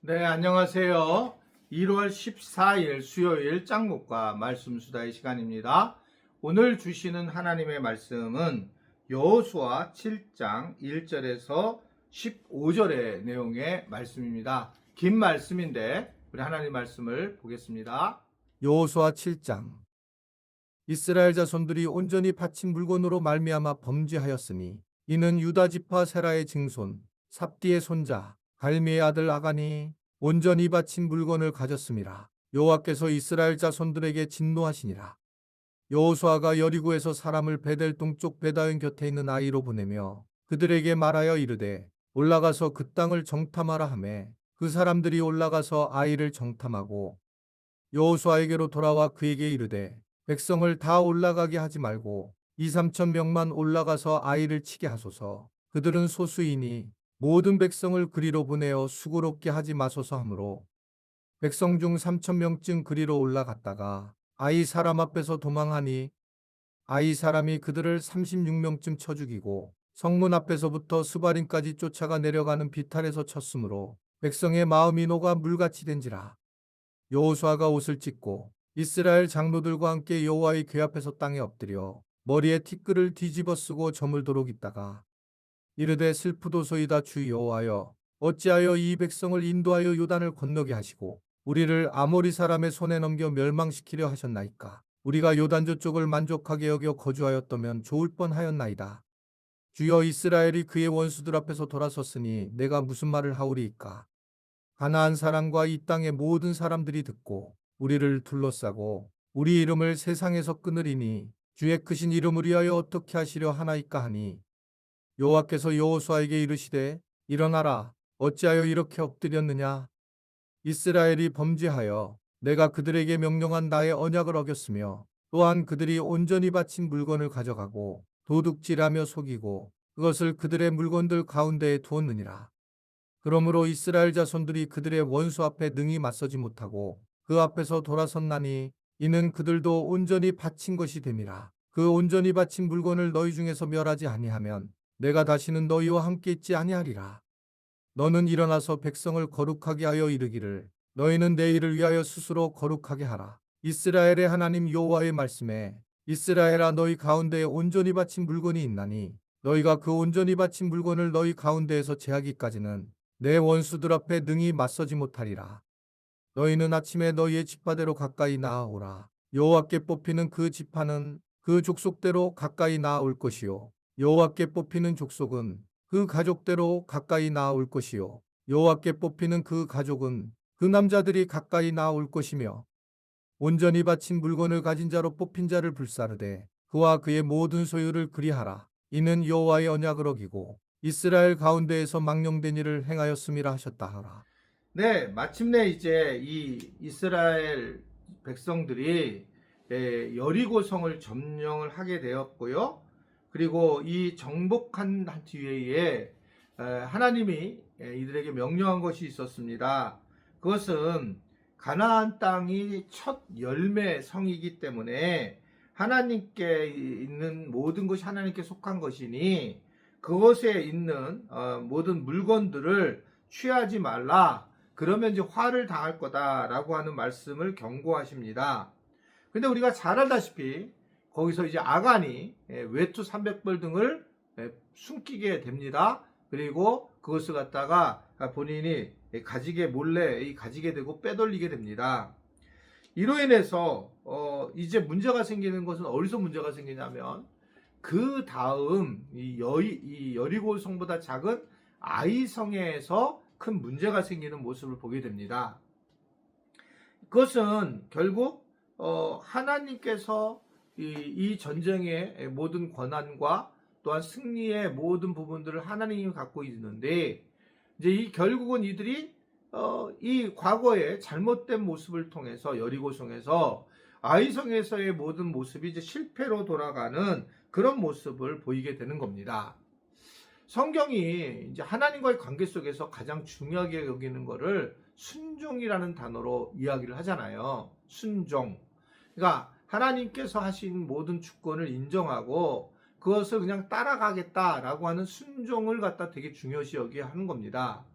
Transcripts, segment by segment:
네, 안녕하세요. 1월 14일 수요일 짱목과 말씀 수다의 시간입니다. 오늘 주시는 하나님의 말씀은 여호수아 7장 1절에서 15절의 내용의 말씀입니다. 긴 말씀인데 우리 하나님 말씀을 보겠습니다. 여호수아 7장. 이스라엘 자손들이 온전히 바친 물건으로 말미암아 범죄하였으니 이는 유다 지파 세라의 증손 삽디의 손자 갈미의 아들 아간이 온전히 바친 물건을 가졌음이라. 여호와께서 이스라엘 자손들에게 진노하시니라. 여호수아가 여리고에서 사람을 베델 동쪽 베다인 곁에 있는 아이로 보내며 그들에게 말하여 이르되 올라가서 그 땅을 정탐하라 하매 그 사람들이 올라가서 아이를 정탐하고 여호수아에게로 돌아와 그에게 이르되 백성을 다 올라가게 하지 말고 2~3천 명만 올라가서 아이를 치게 하소서. 그들은 소수이니 모든 백성을 그리로 보내어 수고롭게 하지 마소서 하므로 백성 중 3천 명쯤 그리로 올라갔다가 아이 사람 앞에서 도망하니 아이 사람이 그들을 36명쯤 쳐 죽이고 성문 앞에서부터 스바림까지 쫓아가 내려가는 비탈에서 쳤으므로 백성의 마음이 녹아 물같이 된지라. 여호수아가 옷을 찢고 이스라엘 장로들과 함께 여호와의 궤 앞에서 땅에 엎드려 머리에 티끌을 뒤집어 쓰고 저물도록 있다가 이르되 슬프도소이다. 주 여호와여, 어찌하여 이 백성을 인도하여 요단을 건너게 하시고 우리를 아모리 사람의 손에 넘겨 멸망시키려 하셨나이까. 우리가 요단 저쪽을 만족하게 여겨 거주하였다면 좋을 뻔하였나이다. 주여, 이스라엘이 그의 원수들 앞에서 돌아섰으니 내가 무슨 말을 하오리이까. 가나안 사람과 이 땅의 모든 사람들이 듣고 우리를 둘러싸고 우리 이름을 세상에서 끊으리니 주의 크신 이름을 위하여 어떻게 하시려 하나이까 하니 여호와께서 여호수아에게 이르시되 일어나라. 어찌하여 이렇게 엎드렸느냐. 이스라엘이 범죄하여 내가 그들에게 명령한 나의 언약을 어겼으며 또한 그들이 온전히 바친 물건을 가져가고 도둑질하며 속이고 그것을 그들의 물건들 가운데에 두었느니라. 그러므로 이스라엘 자손들이 그들의 원수 앞에 능히 맞서지 못하고 그 앞에서 돌아섰나니 이는 그들도 온전히 바친 것이 됨이라. 그 온전히 바친 물건을 너희 중에서 멸하지 아니하면 내가 다시는 너희와 함께 있지 아니하리라. 너는 일어나서 백성을 거룩하게 하여 이르기를 너희는 내 일을 위하여 스스로 거룩하게 하라. 이스라엘의 하나님 여호와의 말씀에 이스라엘아, 너희 가운데에 온전히 바친 물건이 있나니 너희가 그 온전히 바친 물건을 너희 가운데에서 제하기까지는 내 원수들 앞에 능히 맞서지 못하리라. 너희는 아침에 너희의 지파대로 가까이 나아오라. 여호와께 뽑히는 그 지파는 그 족속대로 가까이 나아올 것이요 여호와께 뽑히는 족속은 그 가족대로 가까이 나아올 것이요 여호와께 뽑히는 그 가족은 그 남자들이 가까이 나아올 것이며 온전히 바친 물건을 가진 자로 뽑힌 자를 불사르되 그와 그의 모든 소유를 그리하라. 이는 여호와의 언약을 어기고 이스라엘 가운데에서 망령된 일을 행하였음이라 하셨다 하라. 네, 마침내 이제 이 이스라엘 백성들이 여리고성을 점령을 하게 되었고요. 그리고 이 정복한 뒤에 하나님이 이들에게 명령한 것이 있었습니다. 그것은 가나안 땅이 첫 열매 성이기 때문에 하나님께 있는 모든 것이 하나님께 속한 것이니 그것에 있는 모든 물건들을 취하지 말라. 그러면 이제 화를 당할 거다라고 하는 말씀을 경고하십니다. 근데 우리가 잘 알다시피 거기서 이제 아간이 외투 300벌 등을 숨기게 됩니다. 그리고 그것을 갖다가 본인이 가지게 몰래 가지게 되고 빼돌리게 됩니다. 이로 인해서 이제 문제가 생기는 것은 어디서 문제가 생기냐면 그 다음 이 여리고성보다 작은 아이성에서 큰 문제가 생기는 모습을 보게 됩니다. 그것은 결국 하나님께서 이 전쟁의 모든 권한과 또한 승리의 모든 부분들을 하나님이 갖고 있는데 이제 결국은 이들이 이 과거의 잘못된 모습을 통해서 여리고성에서 아이성에서의 모든 모습이 이제 실패로 돌아가는 그런 모습을 보이게 되는 겁니다. 성경이 이제 하나님과의 관계 속에서 가장 중요하게 여기는 것을 순종이라는 단어로 이야기를 하잖아요. 순종. 그러니까 하나님께서 하신 모든 주권을 인정하고 그것을 그냥 따라가겠다라고 하는 순종을 갖다 되게 중요시 여기게 하는 겁니다.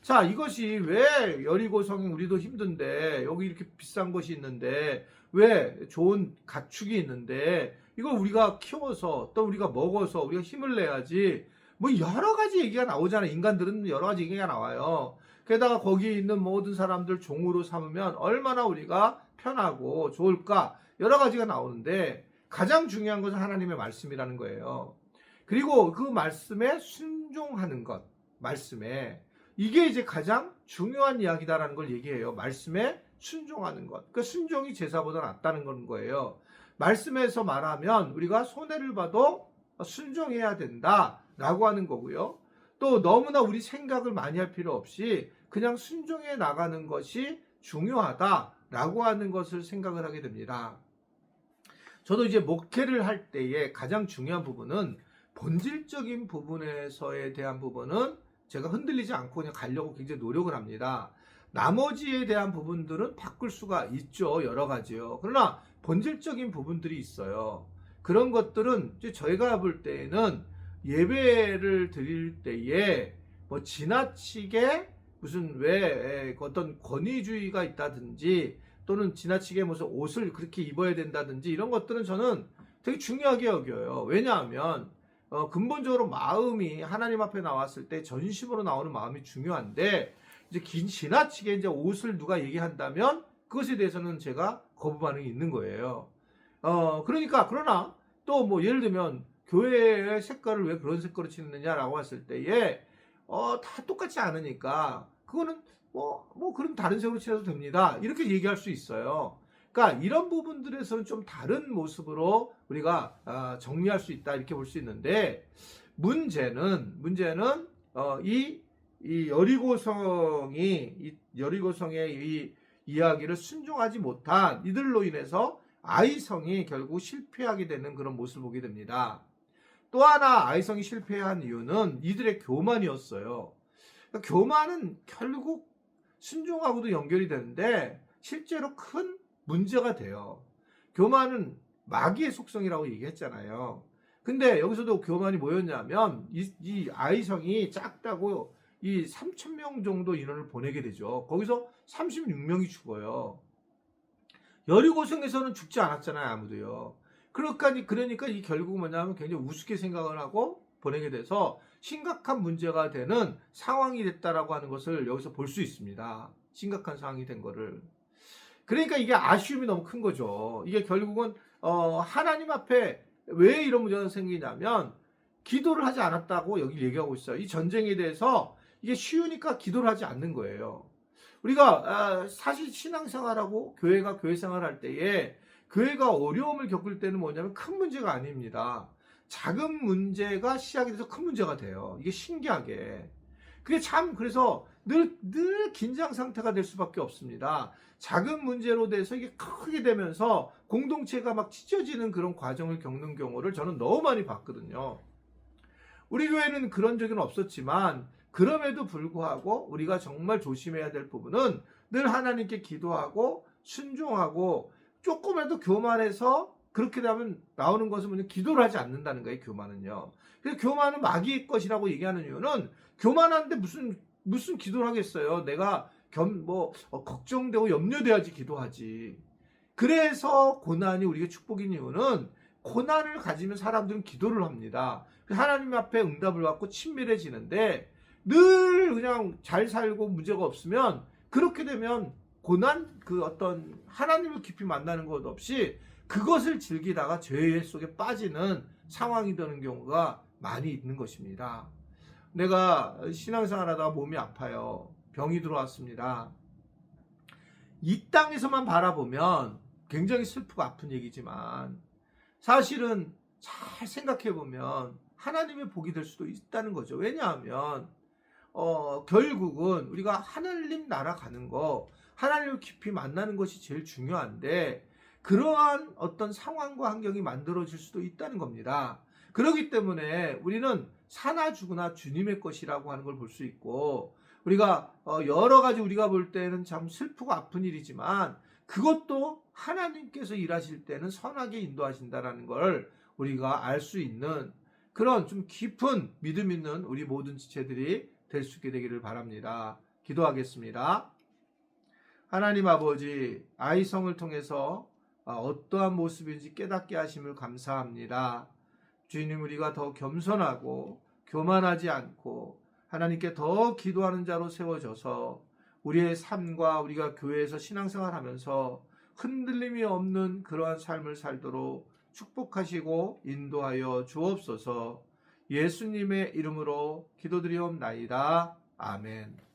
자, 이것이 왜 여리고성 우리도 힘든데 여기 이렇게 비싼 것이 있는데 왜 좋은 가축이 있는데 이걸 우리가 키워서 또 우리가 먹어서 우리가 힘을 내야지. 뭐 여러 가지 얘기가 나오잖아요. 인간들은 여러 가지 얘기가 나와요. 게다가 거기에 있는 모든 사람들 종으로 삼으면 얼마나 우리가 편하고 좋을까 여러 가지가 나오는데 가장 중요한 것은 하나님의 말씀이라는 거예요. 그리고 그 말씀에 순종하는 것, 말씀에 이게 이제 가장 중요한 이야기다라는 걸 얘기해요. 말씀에 순종하는 것. 그 순종이 제사보다 낫다는 건 거예요. 말씀에서 말하면 우리가 손해를 봐도 순종해야 된다라고 하는 거고요. 또 너무나 우리 생각을 많이 할 필요 없이 그냥 순종해 나가는 것이 중요하다라고 하는 것을 생각을 하게 됩니다. 저도 이제 목회를 할 때에 가장 중요한 부분은 본질적인 부분에서에 대한 부분은 제가 흔들리지 않고 그냥 가려고 굉장히 노력을 합니다. 나머지에 대한 부분들은 바꿀 수가 있죠. 여러 가지요. 그러나 본질적인 부분들이 있어요. 그런 것들은 이제 저희가 볼 때에는 예배를 드릴 때에 뭐 지나치게 무슨 왜 어떤 권위주의가 있다든지 또는 지나치게 무슨 옷을 그렇게 입어야 된다든지 이런 것들은 저는 되게 중요하게 여겨요. 왜냐하면 근본적으로 마음이 하나님 앞에 나왔을 때 전심으로 나오는 마음이 중요한데 이제 지나치게 이제 옷을 누가 얘기한다면 그것에 대해서는 제가 거부 반응이 있는 거예요. 그러나 또 뭐 예를 들면 교회의 색깔을 왜 그런 색깔로 칠느냐라고 했을 때에 다 똑같지 않으니까 그거는 뭐 그럼 다른 색으로 칠해도 됩니다. 이렇게 얘기할 수 있어요. 그러니까 이런 부분들에서는 좀 다른 모습으로 우리가 정리할 수 있다 이렇게 볼 수 있는데 문제는 이 여리고성의 이 이야기를 순종하지 못한 이들로 인해서 아이성이 결국 실패하게 되는 그런 모습을 보게 됩니다. 또 하나 아이성이 실패한 이유는 이들의 교만이었어요. 그러니까 교만은 결국 순종하고도 연결이 되는데 실제로 큰 문제가 돼요. 교만은 마귀의 속성이라고 얘기했잖아요. 근데 여기서도 교만이 뭐였냐면 이 아이성이 작다고 이 3,000명 정도 인원을 보내게 되죠. 거기서 36명이 죽어요. 여리고성에서는 죽지 않았잖아요, 아무도요. 그러니까 이 결국 뭐냐면 굉장히 우습게 생각을 하고 보내게 돼서 심각한 문제가 되는 상황이 됐다라고 하는 것을 여기서 볼 수 있습니다. 심각한 상황이 된 거를. 그러니까 이게 아쉬움이 너무 큰 거죠. 이게 결국은 하나님 앞에 왜 이런 문제가 생기냐면 기도를 하지 않았다고 여기 얘기하고 있어요. 이 전쟁에 대해서 이게 쉬우니까 기도를 하지 않는 거예요. 우리가 사실 신앙생활하고 교회가 교회생활을 할 때에 교회가 어려움을 겪을 때는 뭐냐면 큰 문제가 아닙니다. 작은 문제가 시작이 돼서 큰 문제가 돼요. 이게 신기하게. 그게 참 그래서 늘 긴장 상태가 될 수밖에 없습니다. 작은 문제로 돼서 이게 크게 되면서 공동체가 막 찢어지는 그런 과정을 겪는 경우를 저는 너무 많이 봤거든요. 우리 교회는 그런 적은 없었지만 그럼에도 불구하고 우리가 정말 조심해야 될 부분은 늘 하나님께 기도하고 순종하고 조금이라도 교만해서 그렇게 되면 나오는 것은 뭐냐 기도를 하지 않는다는 거예요. 교만은요. 그래서 교만은 마귀의 것이라고 얘기하는 이유는 교만한데 무슨 기도를 하겠어요. 내가 걱정되고 염려돼야지 기도하지. 그래서 고난이 우리에게 축복인 이유는 고난을 가지면 사람들은 기도를 합니다. 하나님 앞에 응답을 받고 친밀해지는데 늘 그냥 잘 살고 문제가 없으면 그렇게 되면 고난 그 어떤 하나님을 깊이 만나는 것 없이 그것을 즐기다가 죄 속에 빠지는 상황이 되는 경우가 많이 있는 것입니다. 내가 신앙생활 하다가 몸이 아파요. 병이 들어왔습니다. 이 땅에서만 바라보면 굉장히 슬프고 아픈 얘기지만 사실은 잘 생각해 보면 하나님의 복이 될 수도 있다는 거죠. 왜냐하면 결국은 우리가 하나님 나라 가는 거, 하나님을 깊이 만나는 것이 제일 중요한데 그러한 어떤 상황과 환경이 만들어질 수도 있다는 겁니다. 그렇기 때문에 우리는 사나 죽으나 주님의 것이라고 하는 걸 볼 수 있고 우리가 여러 가지 우리가 볼 때는 참 슬프고 아픈 일이지만 그것도 하나님께서 일하실 때는 선하게 인도하신다라는 걸 우리가 알 수 있는 그런 좀 깊은 믿음 있는 우리 모든 지체들이 될 수 있게 되기를 바랍니다. 기도하겠습니다. 하나님 아버지, 아이성을 통해서 어떠한 모습인지 깨닫게 하심을 감사합니다. 주님, 우리가 더 겸손하고 교만하지 않고 하나님께 더 기도하는 자로 세워져서 우리의 삶과 우리가 교회에서 신앙생활하면서 흔들림이 없는 그러한 삶을 살도록 축복하시고 인도하여 주옵소서. 예수님의 이름으로 기도드리옵나이다. 아멘.